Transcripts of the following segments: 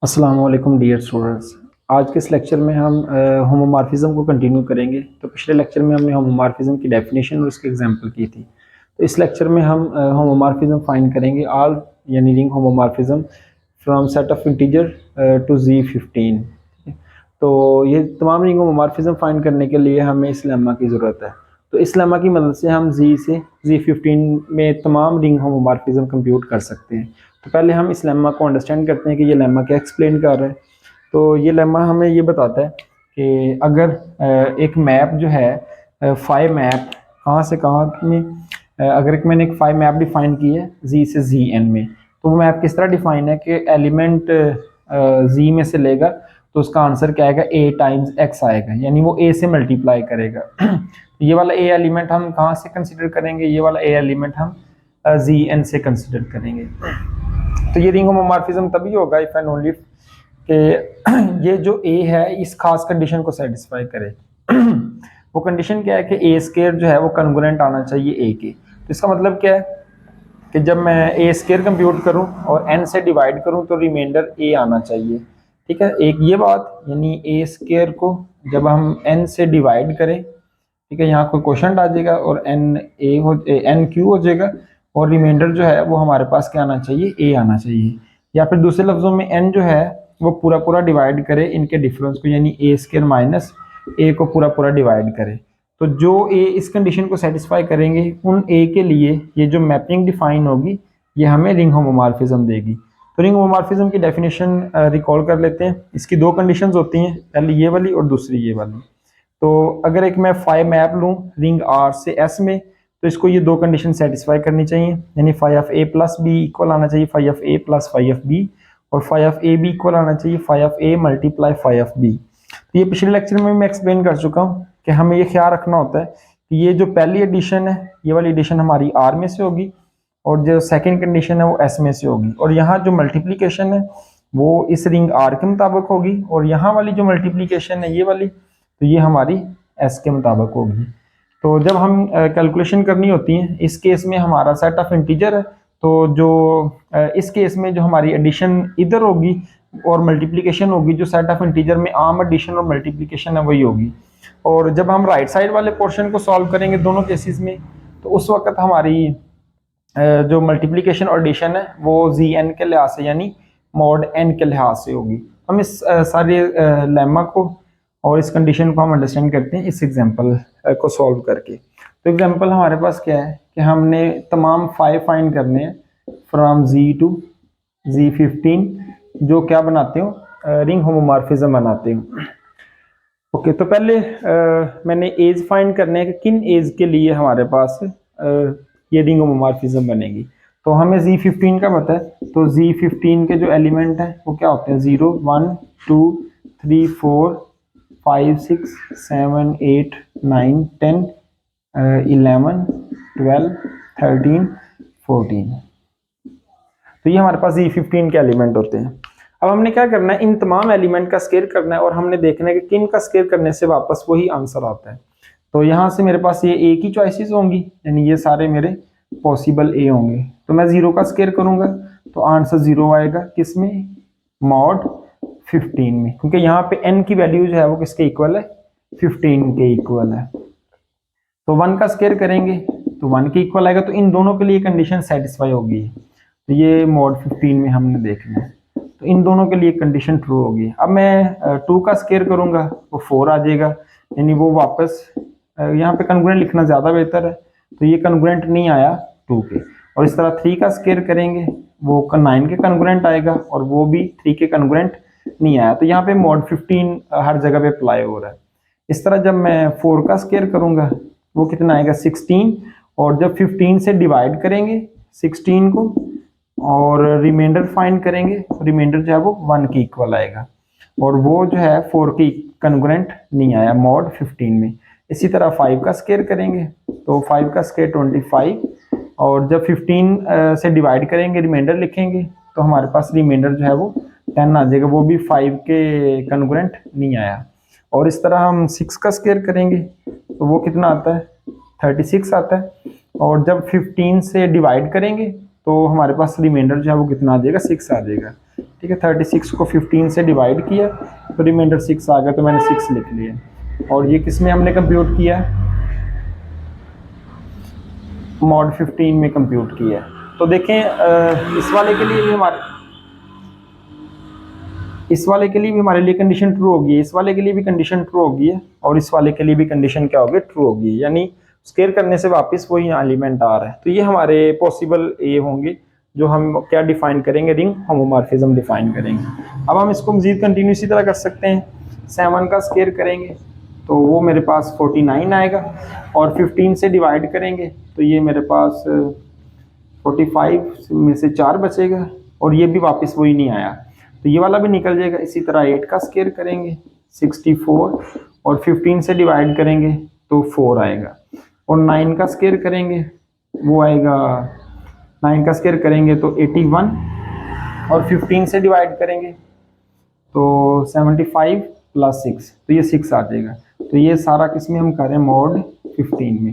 अस्सलाम वालेकुम dear students. आज के इस लेक्चर में हम होमोमॉर्फिज्म को कंटिन्यू करेंगे। तो पिछले लेक्चर में हमने होमोमॉर्फिज्म की डेफिनेशन और उसके एग्जांपल की थी। तो इस लेक्चर में हम होमोमॉर्फिज्म फाइंड करेंगे ऑल यानी ring homomorphism from set of integer to Z15। तो ये तमाम रिंग होमोमॉर्फिज्म फाइंड करने के लिए हमें इस लेमा की ज़रूरत है। तो इस लेमा की मदद से हम Z से Z15 में तमाम रिंग होमोमॉर्फिज्म कंप्यूट कर सकते हैं। तो पहले हम इस लेमा को अंडरस्टैंड करते हैं कि ये लेमा क्या एक्सप्लेन कर रहा है। तो ये लेमा हमें ये बताता है कि अगर एक मैप जो है फाइव मैप कहाँ से कहाँ में अगर एक मैंने एक फाइव मैप डिफाइन की है Z से ZN में, तो वो मैप किस तरह डिफाइन है कि एलिमेंट Z में से लेगा तो उसका आंसर क्या आएगा, A टाइम्स X आएगा, यानी वो A से मल्टीप्लाई करेगा। ये वाला A एलिमेंट हम कहाँ से कंसिडर करेंगे, ये वाला A एलिमेंट हम ZN से कंसिडर करेंगे। तो ये रिंग होमोमॉर्फिज्म तभी होगा इफ एंड ओनली कि ये जो A है इस खास कंडीशन को सेटिस्फाई करे। वो कंडीशन क्या है कि A स्क्वायर जो है वो कॉन्ग्रुएंट आना चाहिए A के। तो इसका मतलब क्या है कि जब मैं A स्क्वायर कंप्यूट करूं और N से डिवाइड करूं तो रिमाइंडर A आना चाहिए। ठीक है, एक ये बात, यानी A स्क्वायर को जब हम N से डिवाइड करें, ठीक है, यहाँ कोई क्वेश्चन आ जाएगा और N क्यू हो जाएगा और रिमाइंडर जो है वो हमारे पास क्या आना चाहिए, A आना चाहिए। या फिर दूसरे लफ्जों में N जो है वो पूरा पूरा डिवाइड करे इनके डिफरेंस को, यानी A स्क्वायर माइनस A को पूरा पूरा डिवाइड करे। तो जो A इस कंडीशन को सेटिस्फाई करेंगे उन A के लिए ये जो मैपिंग डिफाइन होगी ये हमें रिंग होमोमॉर्फिज्म देगी। तो रिंग होमोमॉर्फिज्म की डेफिनेशन रिकॉल कर लेते हैं। इसकी दो कंडीशंस होती हैं, पहले ये वाली और दूसरी ये वाली। तो अगर एक मैं फाइव मैप लूँ रिंग R से S में, तो इसको ये दो कंडीशन सेटिस्फाई करनी चाहिए, यानी five of A plus B equal आना चाहिए five of A plus five of B, और फाइव ऑफ A भी इक्वल आना चाहिए five of A multiply five of B। तो ये पिछले लेक्चर में मैं एक्सप्लेन कर चुका हूँ कि हमें ये ख्याल रखना होता है कि ये जो पहली एडिशन है ये वाली एडिशन हमारी R में से होगी और जो सेकेंड कंडीशन है वो S में से होगी, और यहाँ जो मल्टीप्लीकेशन है वो इस रिंग R के मुताबिक होगी, और यहाँ वाली जो मल्टीप्लीकेशन है ये वाली, तो ये हमारी S के मुताबिक होगी। तो जब हम कैलकुलेशन करनी होती है, इस केस में हमारा सेट ऑफ इंटीजर है, तो जो इस केस में जो हमारी एडिशन इधर होगी और मल्टीप्लिकेशन होगी, जो सेट ऑफ इंटीजर में आम एडिशन और मल्टीप्लिकेशन है वही होगी। और जब हम राइट साइड वाले पोर्शन को सॉल्व करेंगे दोनों केसेस में, तो उस वक्त हमारी जो मल्टीप्लिकेशन और एडिशन है वो ZN के लिहाज से यानी मॉड N के लिहाज से होगी। हम इस सारे लेमा को और इस कंडीशन को हम अंडरस्टैंड करते हैं इस एग्जांपल को सॉल्व करके। तो एग्जांपल हमारे पास क्या है कि हमने तमाम फाइव फाइंड करने हैं फ्रॉम Z टू Z15 जो क्या बनाते हो, रिंग होमोमॉर्फिज्म बनाते हो। ओके, तो पहले मैंने एज फाइंड करने हैं कि किन एज के लिए हमारे पास ये रिंग होमोमॉर्फिज्म बनेगी। तो हमें Z15 का पता है, तो Z15 के जो एलिमेंट हैं वो क्या होते हैं, 0 1 2 3 4 5 6 7 8 9 10 11 12 13 14। तो ये हमारे पास Z15 के एलिमेंट होते हैं। अब हमने क्या करना है, इन तमाम एलिमेंट का स्केयर करना है और हमने देखना है कि किन का स्केयर करने से वापस वही आंसर आता है। तो यहाँ से मेरे पास ये A की चॉइसेस होंगी, यानी ये सारे मेरे पॉसिबल A होंगे। तो मैं 0 का स्केयर करूंगा तो आंसर 0 आएगा, किसमें, मॉड 15 में, क्योंकि यहाँ पे n की वैल्यू जो है वो किसके इक्वल है, 15 के इक्वल है। तो 1 का स्केयर करेंगे तो 1 के इक्वल आएगा, तो इन दोनों के लिए कंडीशन सेटिस्फाई होगी। तो ये मॉड 15 में हमने देखना है, तो इन दोनों के लिए कंडीशन ट्रू होगी। अब मैं 2 का स्केयर करूंगा वो 4 आ जाएगा, यानी वो वापस यहाँ पे कॉन्ग्रुएंट लिखना ज़्यादा बेहतर है, तो ये कॉन्ग्रुएंट नहीं आया 2 के। और इस तरह 3 का स्केयर करेंगे वो 9 के कॉन्ग्रुएंट आएगा और वो भी 3 के कॉन्ग्रुएंट नहीं आया, तो यहाँ पे मॉड 15 हर जगह पे अप्लाई हो रहा है। इस तरह जब मैं 4 का स्केयर करूंगा वो कितना आएगा, 16, और जब 15 से डिवाइड करेंगे 16 को और रिमाइंडर फाइंड करेंगे, रिमाइंडर जो है वो 1 के इक्वल आएगा, और वो जो है 4 की कॉन्ग्रुएंट नहीं आया मॉड 15 में। इसी तरह 5 का स्केयर करेंगे तो 5 का स्केयर 25, और जब 15 से डिवाइड करेंगे रिमाइंडर लिखेंगे तो हमारे पास रिमाइंडर जो है वो 10 आ जाएगा, वो भी 5 के कॉन्ग्रुएंट नहीं आया। और इस तरह हम 6 का स्केयर करेंगे तो वो कितना आता है, 36 आता है, और जब 15 से डिवाइड करेंगे तो हमारे पास रिमाइंडर जो है वो कितना आ जाएगा, 6 आ जाएगा। ठीक है, 36 को 15 से डिवाइड किया तो रिमाइंडर 6 आ गया, तो मैंने 6 लिख लिया। और ये किस में हमने कंप्यूट किया है, मॉड 15 में कंप्यूट किया है। तो देखें इस वाले के लिए भी हमारे लिए कंडीशन ट्रू होगी, इस वाले के लिए भी कंडीशन ट्रू होगी है, और इस वाले के लिए भी कंडीशन क्या होगी, ट्रू होगी, यानी स्केयर करने से वापस वही एलिमेंट आ रहा है। तो ये हमारे पॉसिबल ये होंगे जो हम क्या डिफाइन करेंगे, रिंग होमोमॉर्फिज्म डिफाइन करेंगे। अब हम इसको मजीद कंटिन्यू इसी तरह कर सकते हैं, 7 का स्केयर करेंगे तो वो मेरे पास 49 आएगा, और 15 से डिवाइड करेंगे तो ये मेरे पास 45 में से 4 बचेगा, और ये भी वापस वही नहीं आया, तो ये वाला भी निकल जाएगा। इसी तरह 8 का स्केयर करेंगे 64, और 15 से डिवाइड करेंगे तो 4 आएगा, और 9 का स्केयर करेंगे वो आएगा, 9 का स्केयर करेंगे तो 81, और 15 से डिवाइड करेंगे तो 75 प्लस 6, तो ये 6 आ जाएगा। तो ये सारा किस में हम करें, मोड 15 में।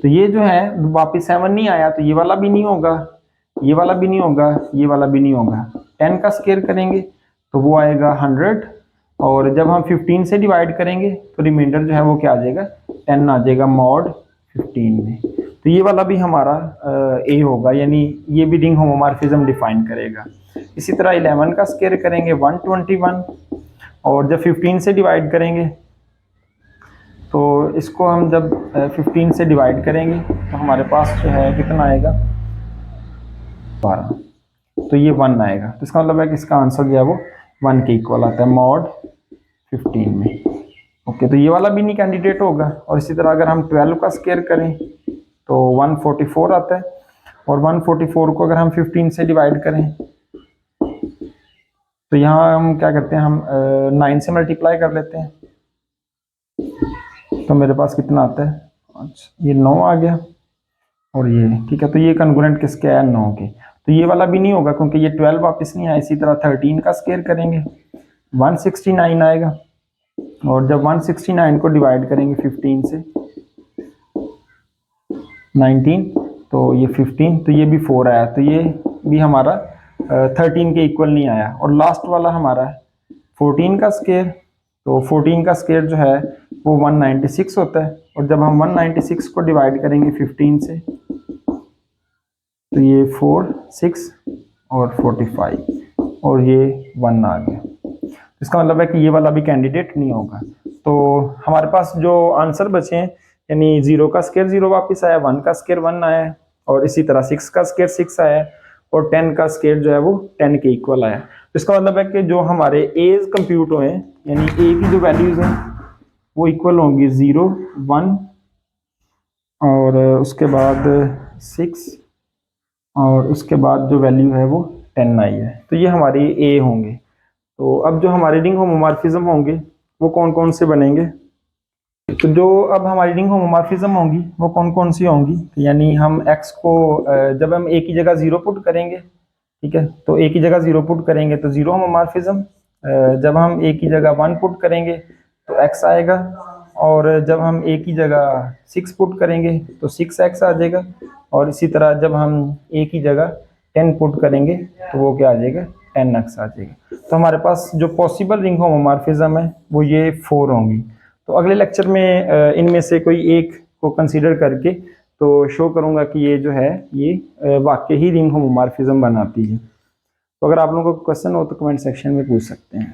तो ये जो है वापस 7 नहीं आया, तो ये वाला भी नहीं होगा, ये वाला भी नहीं होगा, ये वाला भी नहीं होगा। 10 का स्केयर करेंगे तो वो आएगा 100, और जब हम 15 से डिवाइड करेंगे तो रिमाइंडर जो है वो क्या आ जाएगा, 10 आ जाएगा मॉड 15 में। तो ये वाला भी हमारा ए होगा, यानी ये भी रिंग होमोमॉर्फिज्म डिफाइन करेगा। इसी तरह 11 का स्केयर करेंगे 121, और जब 15 से डिवाइड करेंगे तो इसको हम जब 15 से डिवाइड करेंगे तो हमारे पास जो है कितना आएगा, 12, तो ये 1 आएगा। तो इसका मतलब है कि इसका आंसर जो है वो 1 के इक्वल आता है मॉड 15 में। ओके, तो ये वाला भी नहीं कैंडिडेट होगा। और इसी तरह अगर हम 12 का स्केयर करें तो 144 आता है, और 144 को अगर हम 15 से डिवाइड करें तो यहाँ हम क्या करते हैं, हम 9 से मल्टीप्लाई कर लेते हैं, तो मेरे पास कितना आता है, अच्छा ये 9 आ गया, और ये ठीक है। तो ये कॉन्ग्रुएंट किसके है, 9 के। तो ये वाला भी नहीं होगा क्योंकि ये 12 वापस नहीं आया। इसी तरह 13 का स्केयर करेंगे 169 आएगा, और जब 169 को डिवाइड करेंगे 15 से 19 तो ये 15, तो ये भी 4 आया, तो ये भी हमारा 13 के इक्वल नहीं आया। और लास्ट वाला हमारा 14 का स्केयर, तो 14 का स्केयर जो है वो 196 होता है, और जब हम 196 को डिवाइड करेंगे 15 से तो ये 4 6 और 45, और ये 1 आ गया। इसका मतलब है कि ये वाला भी कैंडिडेट नहीं होगा। तो हमारे पास जो आंसर बचे हैं, यानी 0 का स्केयर 0 वापस आया, 1 का स्केयर 1 आया, और इसी तरह 6 का स्केयर 6 आया, और 10 का स्केयर जो है वो 10 के इक्वल आया। तो इसका मतलब है कि जो हमारे एज कंप्यूट हुए, यानी ए की जो वैल्यूज हैं वो इक्वल होंगी 0 1, और उसके बाद 6, और उसके बाद जो वैल्यू है वो 10 आई है। तो ये हमारी ए होंगे। तो अब जो हमारे रिंग होमोमॉर्फिज्म होंगे वो कौन कौन से बनेंगे, तो जो अब हमारी रिंग होमोमॉर्फिज्म होंगी वो कौन कौन सी होंगी, यानी हम x को जब हम a की जगह 0 पुट करेंगे, ठीक है, तो a की जगह 0 पुट करेंगे तो 0 होमोमॉर्फिज्म, जब हम a की जगह 1 पुट करेंगे तो x आएगा, और जब हम a की जगह 6 पुट करेंगे तो 6x आ जाएगा, और इसी तरह जब हम a की जगह 10 पुट करेंगे तो वो क्या आ जाएगा, 10x आ जाएगा। तो हमारे पास जो पॉसिबल रिंग होमोमॉर्फिज्म है वो ये 4 होंगी। तो अगले लेक्चर में इनमें से कोई एक को कंसीडर करके तो शो करूंगा कि ये जो है ये वाकई ही रिंग होमोमॉर्फिज्म बनाती है। तो अगर आप लोगों को क्वेश्चन हो तो कमेंट सेक्शन में पूछ सकते हैं।